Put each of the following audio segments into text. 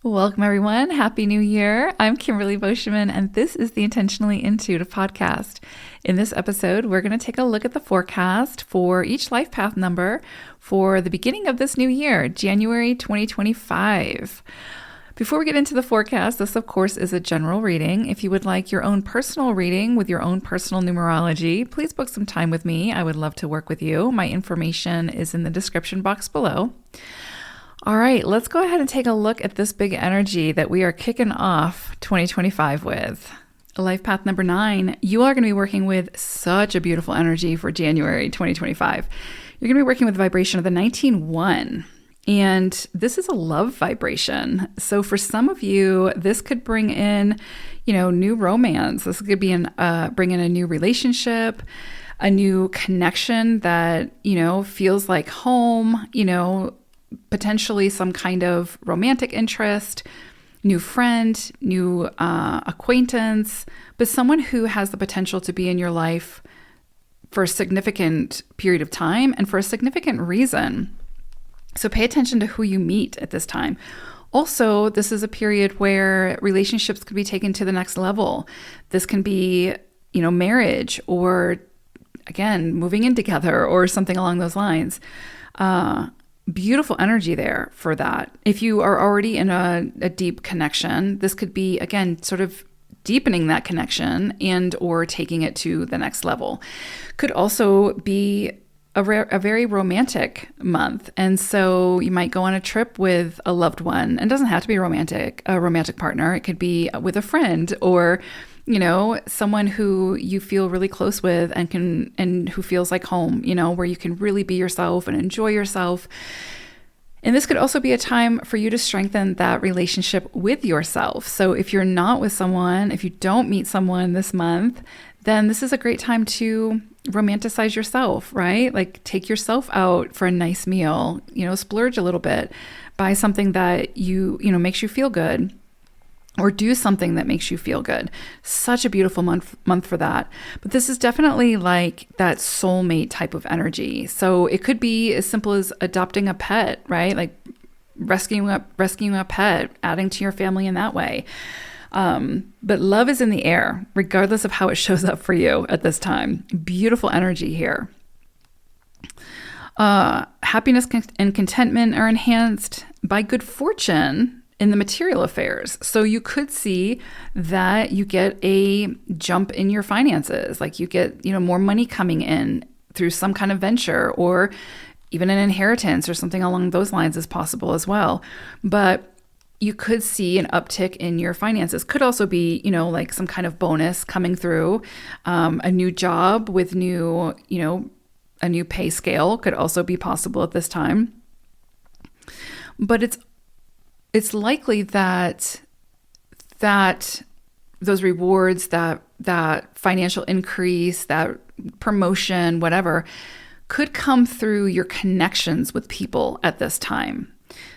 Welcome, everyone. Happy New Year. I'm Kimberly Boschman, and this is the Intentionally Intuitive podcast. In this episode, we're going to take a look at the forecast for each life path number for the beginning of this new year, January 2025. Before we get into the forecast, this, of course, is a general reading. If you would like your own personal reading with your own personal numerology, please book some time with me. I would love to work with you. My information is in the description box below. All right, let's go ahead and take a look at this big energy that we are kicking off 2025 with. Life path number 9, you are going to be working with such a beautiful energy for January 2025. You're going to be working with the vibration of the 19-1. And this is a love vibration. So for some of you, this could bring in, new romance. This could be bring in a new relationship, a new connection that, feels like home, potentially some kind of romantic interest, new friend, new acquaintance, but someone who has the potential to be in your life for a significant period of time and for a significant reason. So pay attention to who you meet at this time. Also, this is a period where relationships could be taken to the next level. This can be, marriage or, again, moving in together or something along those lines. Beautiful energy there for that. If you are already in a deep connection, this could be, again, sort of deepening that connection and or taking it to the next level. Could also be a very romantic month. And so you might go on a trip with a loved one, and it doesn't have to be a romantic partner. It could be with a friend or someone who you feel really close with and who feels like home, where you can really be yourself and enjoy yourself. And this could also be a time for you to strengthen that relationship with yourself. So if you're not with someone, if you don't meet someone this month, then this is a great time to romanticize yourself, right? Like take yourself out for a nice meal, splurge a little bit, buy something that makes you feel good. Or do something that makes you feel good. Such a beautiful month for that. But this is definitely like that soulmate type of energy. So it could be as simple as adopting a pet, right? Like rescuing a pet, adding to your family in that way. But love is in the air, regardless of how it shows up for you at this time. Beautiful energy here. Happiness and contentment are enhanced by good fortune in the material affairs. So you could see that you get a jump in your finances, like you get, more money coming in through some kind of venture or even an inheritance or something along those lines is possible as well. But you could see an uptick in your finances. Could also be, like some kind of bonus coming through, a new job with a new pay scale could also be possible at this time. But it's likely that those rewards, that financial increase, that promotion, whatever, could come through your connections with people at this time.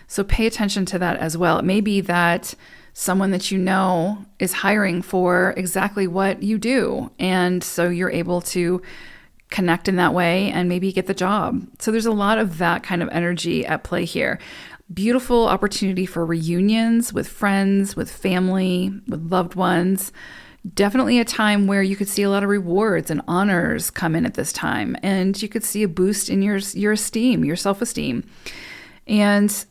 So pay attention to that as well. It may be that someone that you know is hiring for exactly what you do, and so you're able to connect in that way and maybe get the job. So there's a lot of that kind of energy at play here. Beautiful opportunity for reunions with friends, with family, with loved ones. Definitely a time where you could see a lot of rewards and honors come in at this time. And you could see a boost in your esteem, your self-esteem, and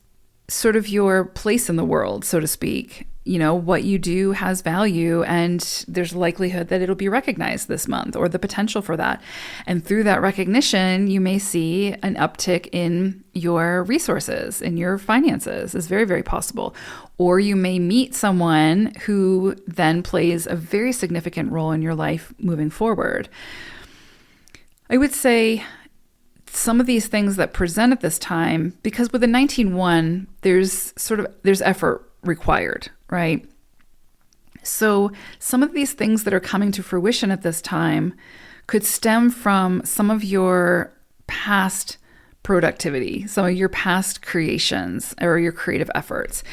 sort of your place in the world, so to speak. What you do has value, and there's a likelihood that it'll be recognized this month, or the potential for that. And through that recognition, you may see an uptick in your resources, in your finances. Is very, very possible. Or you may meet someone who then plays a very significant role in your life moving forward. I would say some of these things that present at this time, because with the 19-1, there's effort required, right? So some of these things that are coming to fruition at this time could stem from some of your past productivity, some of your past creations or your creative efforts.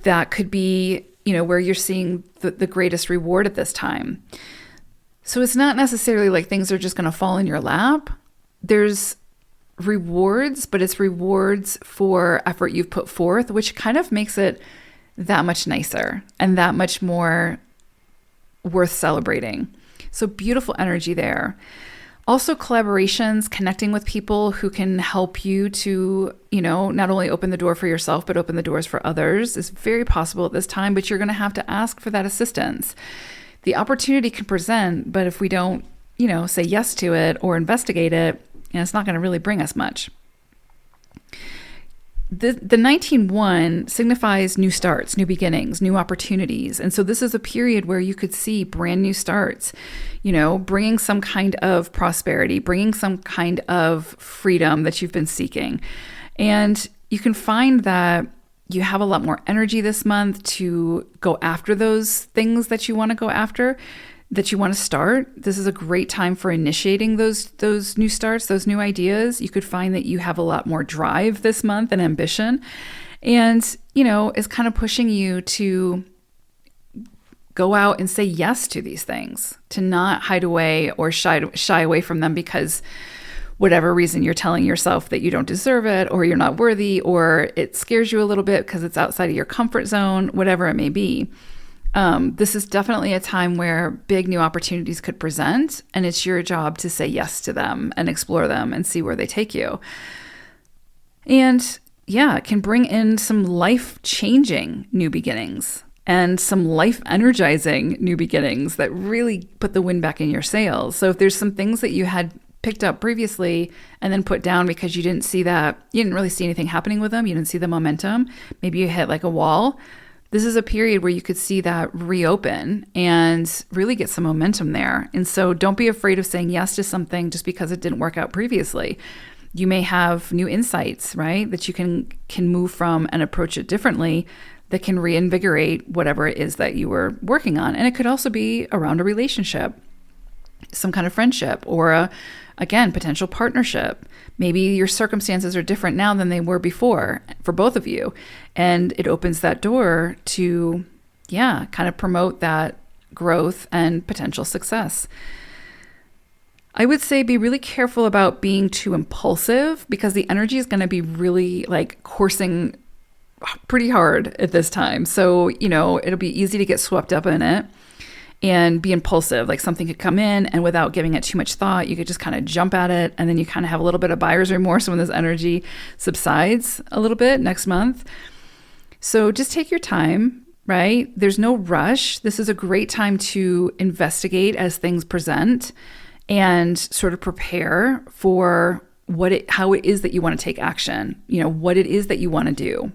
That could be, where you're seeing the greatest reward at this time. So it's not necessarily like things are just going to fall in your lap. There's rewards, but it's rewards for effort you've put forth, which kind of makes it that much nicer and that much more worth celebrating. So beautiful energy there. Also collaborations, connecting with people who can help you to, not only open the door for yourself, but open the doors for others is very possible at this time, but you're going to have to ask for that assistance. The opportunity can present, but if we don't, say yes to it or investigate it, it's not going to really bring us much. The 19-1 signifies new starts, new beginnings, new opportunities. And so this is a period where you could see brand new starts, bringing some kind of prosperity, bringing some kind of freedom that you've been seeking. And you can find that you have a lot more energy this month to go after those things that you want to go after, that you want to start. This is a great time for initiating those new starts, those new ideas. You could find that you have a lot more drive this month and ambition. And, is kind of pushing you to go out and say yes to these things, to not hide away or shy away from them because whatever reason you're telling yourself that you don't deserve it, or you're not worthy, or it scares you a little bit because it's outside of your comfort zone, whatever it may be. This is definitely a time where big new opportunities could present, and it's your job to say yes to them and explore them and see where they take you. And yeah, it can bring in some life-changing new beginnings and some life-energizing new beginnings that really put the wind back in your sails. So if there's some things that you had picked up previously and then put down because you didn't really see anything happening with them, you didn't see the momentum, maybe you hit like a wall, this is a period where you could see that reopen and really get some momentum there. And so don't be afraid of saying yes to something just because it didn't work out previously. You may have new insights, right, that you can move from and approach it differently that can reinvigorate whatever it is that you were working on. And it could also be around a relationship, some kind of friendship, or again, potential partnership. Maybe your circumstances are different now than they were before for both of you. And it opens that door to, kind of promote that growth and potential success. I would say be really careful about being too impulsive because the energy is going to be really like coursing pretty hard at this time. So, it'll be easy to get swept up in it and be impulsive. Like something could come in and without giving it too much thought, you could just kind of jump at it. And then you kind of have a little bit of buyer's remorse when this energy subsides a little bit next month. So just take your time, right? There's no rush. This is a great time to investigate as things present and sort of prepare for how it is that you want to take action, what it is that you want to do.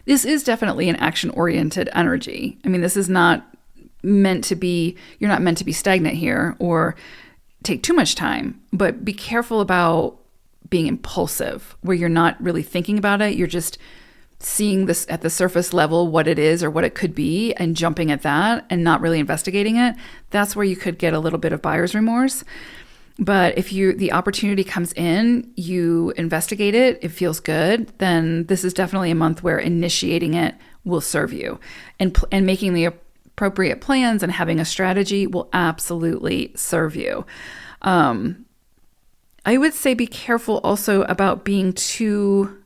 This is definitely an action-oriented energy. I mean, this is not meant to be, you're not meant to be stagnant here or take too much time, but be careful about being impulsive where you're not really thinking about it. You're just seeing this at the surface level, what it is or what it could be, and jumping at that and not really investigating it. That's where you could get a little bit of buyer's remorse. But if the opportunity comes in, you investigate it, it feels good, then this is definitely a month where initiating it will serve you. And making the appropriate plans and having a strategy will absolutely serve you. I would say be careful also about being too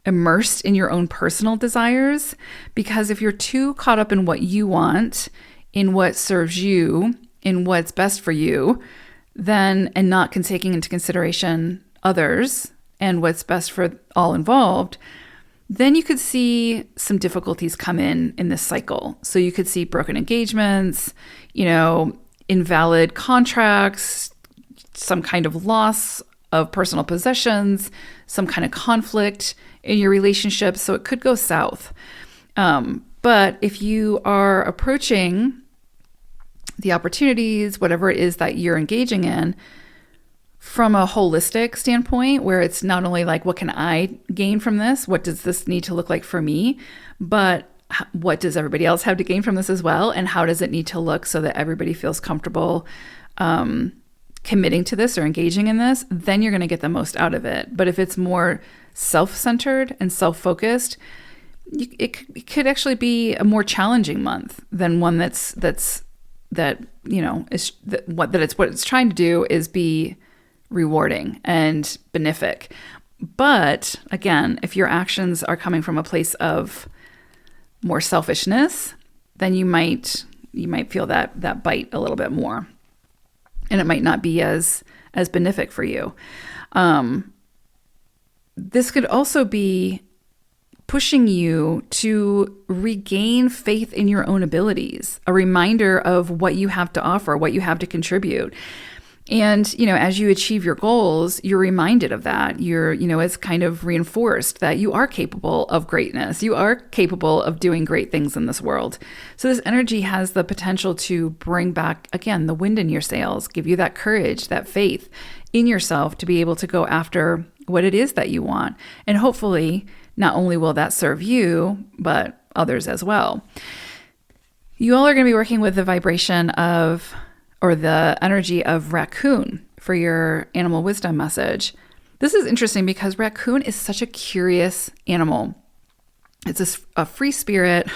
immersed in your own personal desires, because if you're too caught up in what you want, in what serves you, in what's best for you, then, and not taking into consideration others and what's best for all involved, then you could see some difficulties come in this cycle. So you could see broken engagements, invalid contracts, some kind of loss of personal possessions, some kind of conflict in your relationship. So it could go south. But if you are approaching the opportunities, whatever it is that you're engaging in, from a holistic standpoint, where it's not only like, what can I gain from this? What does this need to look like for me? But what does everybody else have to gain from this as well? And how does it need to look so that everybody feels comfortable committing to this or engaging in this? Then you're going to get the most out of it. But if it's more self-centered and self-focused, it could actually be a more challenging month than one what it's trying to do is be rewarding and benefic. But again, if your actions are coming from a place of more selfishness, then you might feel that bite a little bit more, and it might not be as benefic for you. This could also be pushing you to regain faith in your own abilities, a reminder of what you have to offer, what you have to contribute. And, as you achieve your goals, you're reminded of that. It's kind of reinforced that you are capable of greatness. You are capable of doing great things in this world. So this energy has the potential to bring back, again, the wind in your sails, give you that courage, that faith in yourself to be able to go after what it is that you want. And hopefully, not only will that serve you, but others as well. You all are going to be working with the vibration of, or the energy of raccoon for your animal wisdom message. This is interesting because raccoon is such a curious animal. It's a free spirit.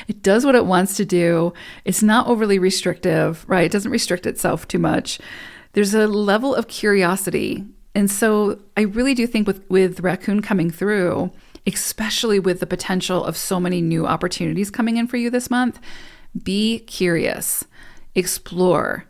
It does what it wants to do. It's not overly restrictive, right? It doesn't restrict itself too much. There's a level of curiosity. And so I really do think with raccoon coming through, especially with the potential of so many new opportunities coming in for you this month, be curious, explore.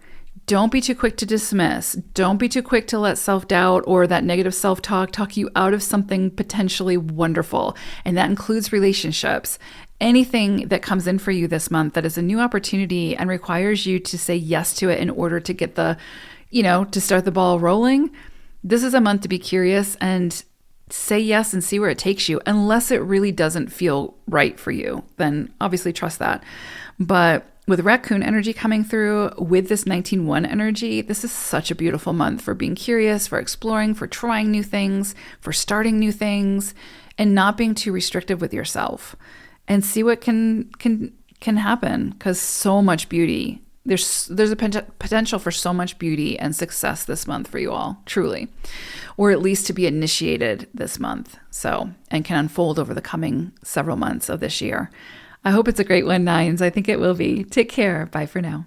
Don't be too quick to dismiss. Don't be too quick to let self-doubt or that negative self-talk talk you out of something potentially wonderful. And that includes relationships. Anything that comes in for you this month that is a new opportunity and requires you to say yes to it in order to get to start the ball rolling. This is a month to be curious and say yes and see where it takes you. Unless it really doesn't feel right for you, then obviously trust that. But with raccoon energy coming through, with this 19-1 energy, this is such a beautiful month for being curious, for exploring, for trying new things, for starting new things, and not being too restrictive with yourself. And see what can happen, because so much beauty. There's a potential for so much beauty and success this month for you all, truly. Or at least to be initiated this month, and can unfold over the coming several months of this year. I hope it's a great one, Nines. I think it will be. Take care. Bye for now.